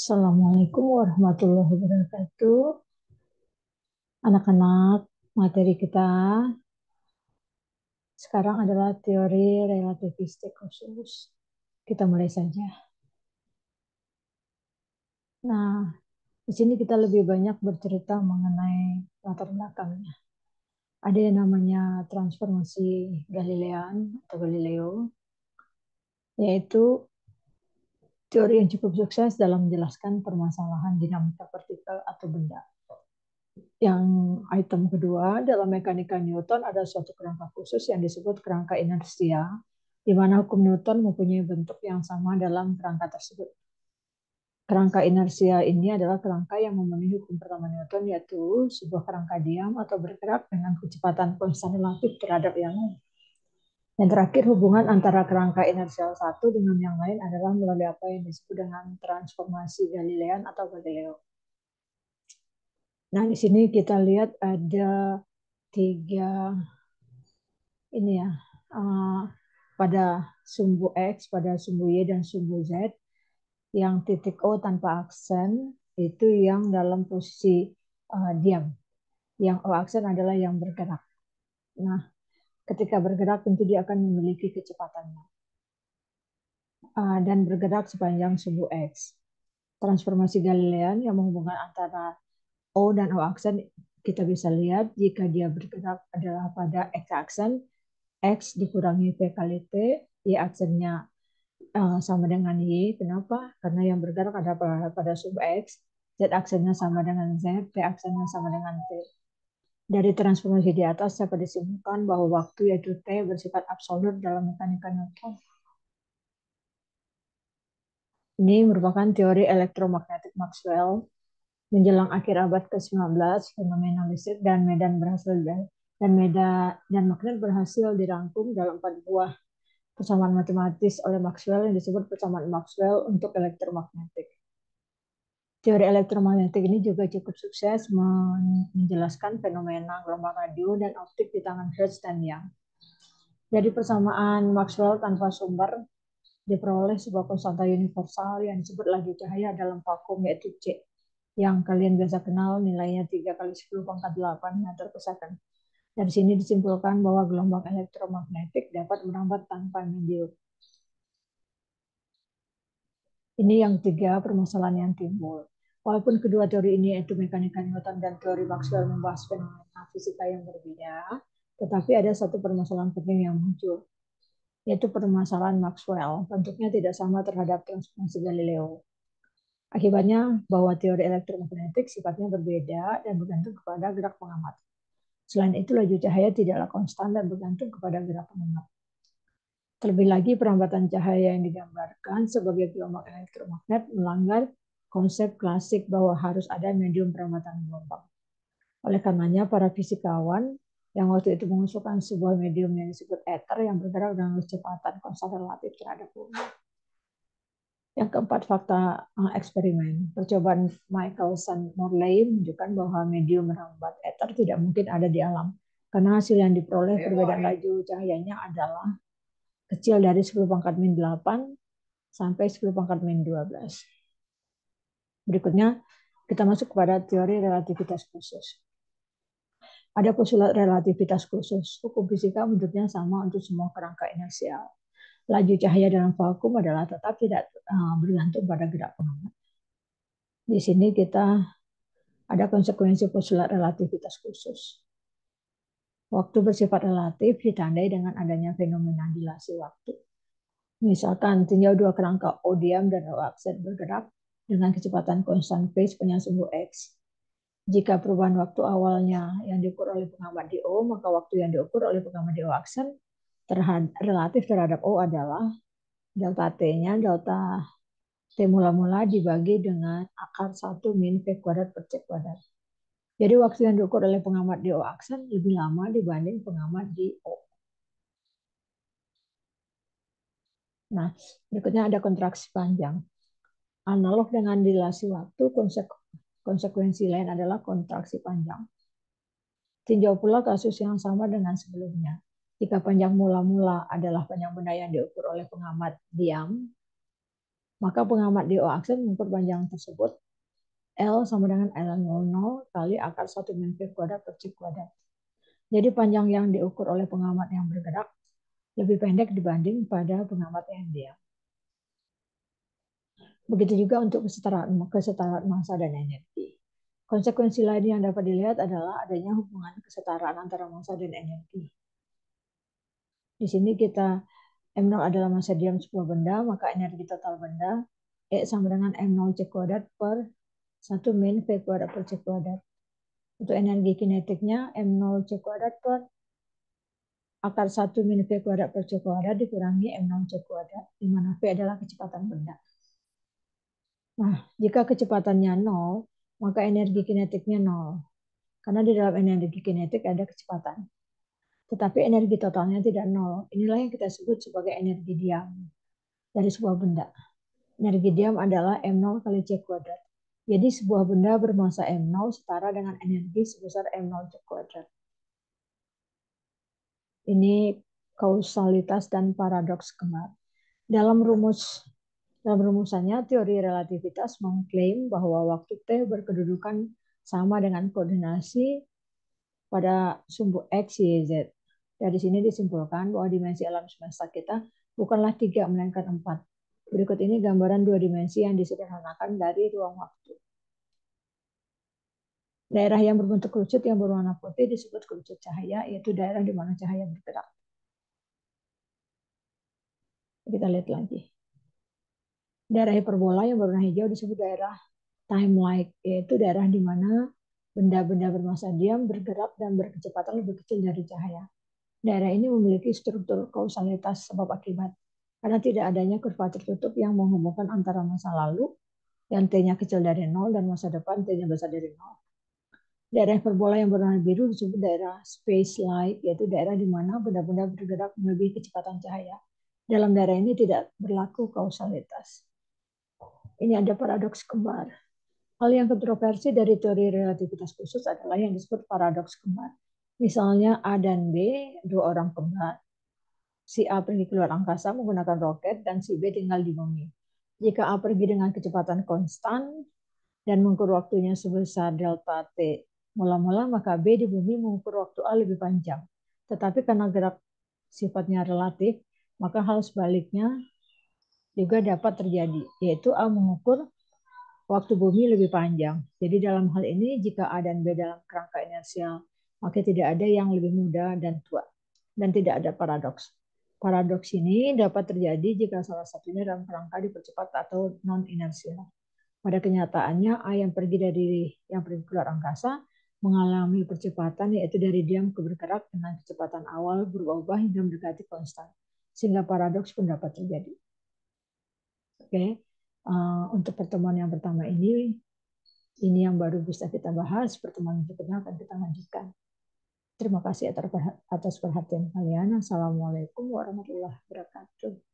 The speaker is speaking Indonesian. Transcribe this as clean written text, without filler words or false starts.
Assalamualaikum warahmatullahi wabarakatuh. Anak-anak, materi kita sekarang adalah teori relativistik khusus. Kita mulai saja. Nah, di sini kita lebih banyak bercerita mengenai latar belakangnya. Ada yang namanya transformasi Galilean atau Galileo, yaitu teori yang cukup sukses dalam menjelaskan permasalahan dinamika partikel atau benda. Yang item kedua, dalam mekanika Newton ada suatu kerangka khusus yang disebut kerangka inersia, di mana hukum Newton mempunyai bentuk yang sama dalam kerangka tersebut. Kerangka inersia ini adalah kerangka yang memenuhi hukum pertama Newton, yaitu sebuah kerangka diam atau bergerak dengan kecepatan konstan relatif terhadap yang lain. Yang terakhir, hubungan antara kerangka inersial satu dengan yang lain adalah melalui apa yang disebut dengan transformasi Galilean atau Galileo. Nah, di sini kita lihat ada tiga ini ya, pada sumbu X, pada sumbu Y, dan sumbu Z, yang titik O tanpa aksen itu yang dalam posisi diam. Yang O aksen adalah yang bergerak. Nah, ketika bergerak tentu dia akan memiliki kecepatannya. Dan bergerak sepanjang sumbu X. Transformasi Galilean yang menghubungkan antara O dan O aksen kita bisa lihat jika dia bergerak adalah pada X aksen, X dikurangi P kali T, Y aksennya sama dengan Y. Kenapa? Karena yang bergerak ada pada sub X, Z aksennya sama dengan Z, P aksennya sama dengan T. Dari transformasi di atas dapat disimpulkan bahwa waktu yaitu T bersifat absolut dalam mekanika Newton. Ini merupakan teori elektromagnetik Maxwell. Menjelang akhir abad ke-19, fenomena listrik dan medan magnet berhasil dirangkum dalam 4 buah persamaan matematis oleh Maxwell yang disebut persamaan Maxwell untuk elektromagnetik. Teori elektromagnetik ini juga cukup sukses menjelaskan fenomena gelombang radio dan optik di tangan Hertz dan Young. Dari persamaan Maxwell tanpa sumber diperoleh sebuah konstanta universal yang disebut laju cahaya dalam vakum, yaitu C, yang kalian biasa kenal nilainya 3 kali 10 pangkat 8 meter per second. Dari sini disimpulkan bahwa gelombang elektromagnetik dapat merambat tanpa medium. Ini yang tiga permasalahan yang timbul. Walaupun kedua teori ini, yaitu mekanika Newton dan teori Maxwell, membahas fenomena fisika yang berbeda, tetapi ada satu permasalahan penting yang muncul, yaitu permasalahan Maxwell. Bentuknya tidak sama terhadap transformasi Galileo. Akibatnya bahwa teori elektromagnetik sifatnya berbeda dan bergantung kepada gerak pengamat. Selain itu, laju cahaya tidaklah konstan dan bergantung kepada gerak pengamat. Terlebih lagi, perambatan cahaya yang digambarkan sebagai gelombang elektromagnet melanggar konsep klasik bahwa harus ada medium perambatan gelombang. Oleh karenanya, para fisikawan yang waktu itu mengusulkan sebuah medium yang disebut ether yang bergerak dengan kecepatan konstan relatif terhadap bumi. Yang keempat, fakta eksperimen. Percobaan Michelson-Morley menunjukkan bahwa medium merambat ether tidak mungkin ada di alam, karena hasil yang diperoleh perbedaan laju cahayanya adalah kecil dari 10 pangkat min 8 sampai 10 pangkat min 12. Berikutnya, kita masuk kepada teori relativitas khusus. Ada postulat relativitas khusus. Hukum fisika bentuknya sama untuk semua kerangka inersial. Laju cahaya dalam vakum adalah tetap tidak bergantung pada gerak pengamat. Di sini kita ada konsekuensi postulat relativitas khusus. Waktu bersifat relatif ditandai dengan adanya fenomena dilasi waktu. Misalkan tinjau dua kerangka O diam dan O aksen bergerak dengan kecepatan konstan V sepanjang sumbu X. Jika perubahan waktu awalnya yang diukur oleh pengamat di O, maka waktu yang diukur oleh pengamat di O aksen relatif terhadap O adalah delta T-nya, delta T mula-mula dibagi dengan akar 1 min V kuadrat per C kuadrat. Jadi waktu yang diukur oleh pengamat di O aksen lebih lama dibanding pengamat di O. Nah, berikutnya ada kontraksi panjang. Analog dengan dilasi waktu, konsekuensi lain adalah kontraksi panjang. Tinjau pula kasus yang sama dengan sebelumnya. Jika panjang mula-mula adalah panjang benda yang diukur oleh pengamat diam, Maka pengamat DO aksen mengukur panjang tersebut L sama dengan L00 kali akar 1 min V kuadrat per C kuadrat. Jadi panjang yang diukur oleh pengamat yang bergerak lebih pendek dibanding pada pengamat yang diam. Begitu juga untuk kesetaraan massa dan energi. Konsekuensi lain yang dapat dilihat adalah adanya hubungan kesetaraan antara massa dan energi. Di sini kita M0 adalah massa diam sebuah benda, maka energi total benda E sama dengan M0 C kuadrat per 1 min V kuadrat per C kuadrat. Untuk energi kinetiknya M0 C kuadrat per akar 1 min V kuadrat per C kuadrat dikurangi M0 C kuadrat, di mana V adalah kecepatan benda. Nah, jika kecepatannya 0, maka energi kinetiknya 0. Karena di dalam energi kinetik ada kecepatan. Tetapi energi totalnya tidak 0. Inilah yang kita sebut sebagai energi diam dari sebuah benda. Energi diam adalah M0 kali C kuadrat. Jadi sebuah benda bermassa M0 setara dengan energi sebesar M0 C kuadrat. Ini kausalitas dan paradoks kembar. Dalam rumusannya, teori relativitas mengklaim bahwa waktu T berkedudukan sama dengan koordinasi pada sumbu X, Y, Z. Dari sini disimpulkan bahwa dimensi alam semesta kita bukanlah 3, melainkan 4. Berikut ini gambaran 2 dimensi yang disederhanakan dari ruang waktu. Daerah yang berbentuk kerucut yang berwarna putih disebut kerucut cahaya, yaitu daerah di mana cahaya bergerak. Kita lihat lagi. Daerah hiperbola yang berwarna hijau disebut daerah time-like, yaitu daerah di mana benda-benda bermassa diam bergerak dan berkecepatan lebih kecil dari cahaya. Daerah ini memiliki struktur kausalitas sebab akibat, karena tidak adanya kurva tertutup yang menghubungkan antara masa lalu yang T-nya kecil dari 0 dan masa depan T-nya besar dari 0. Daerah hiperbola yang berwarna biru disebut daerah space-like, yaitu daerah di mana benda-benda bergerak melebihi kecepatan cahaya. Dalam daerah ini tidak berlaku kausalitas. Ini ada paradoks kembar. Hal yang kontroversi dari teori relativitas khusus adalah yang disebut paradoks kembar. Misalnya A dan B, dua orang kembar. Si A pergi keluar angkasa menggunakan roket dan si B tinggal di bumi. Jika A pergi dengan kecepatan konstan dan mengukur waktunya sebesar delta T mula-mula, maka B di bumi mengukur waktu A lebih panjang. Tetapi karena gerak sifatnya relatif, maka hal sebaliknya juga dapat terjadi, yaitu A mengukur waktu bumi lebih panjang. Jadi dalam hal ini, jika A dan B dalam kerangka inersial, maka tidak ada yang lebih muda dan tua. Dan tidak ada paradoks. Paradoks ini dapat terjadi jika salah satunya dalam kerangka dipercepat atau non-inersial. Pada kenyataannya, A yang pergi keluar angkasa mengalami percepatan, yaitu dari diam ke bergerak dengan kecepatan awal berubah-ubah hingga mendekati konstan. Sehingga paradoks pun dapat terjadi. Oke. Untuk pertemuan yang pertama ini yang baru bisa kita bahas. Pertemuan berikutnya akan kita lanjutkan. Terima kasih atas perhatian kalian. Assalamualaikum warahmatullahi wabarakatuh.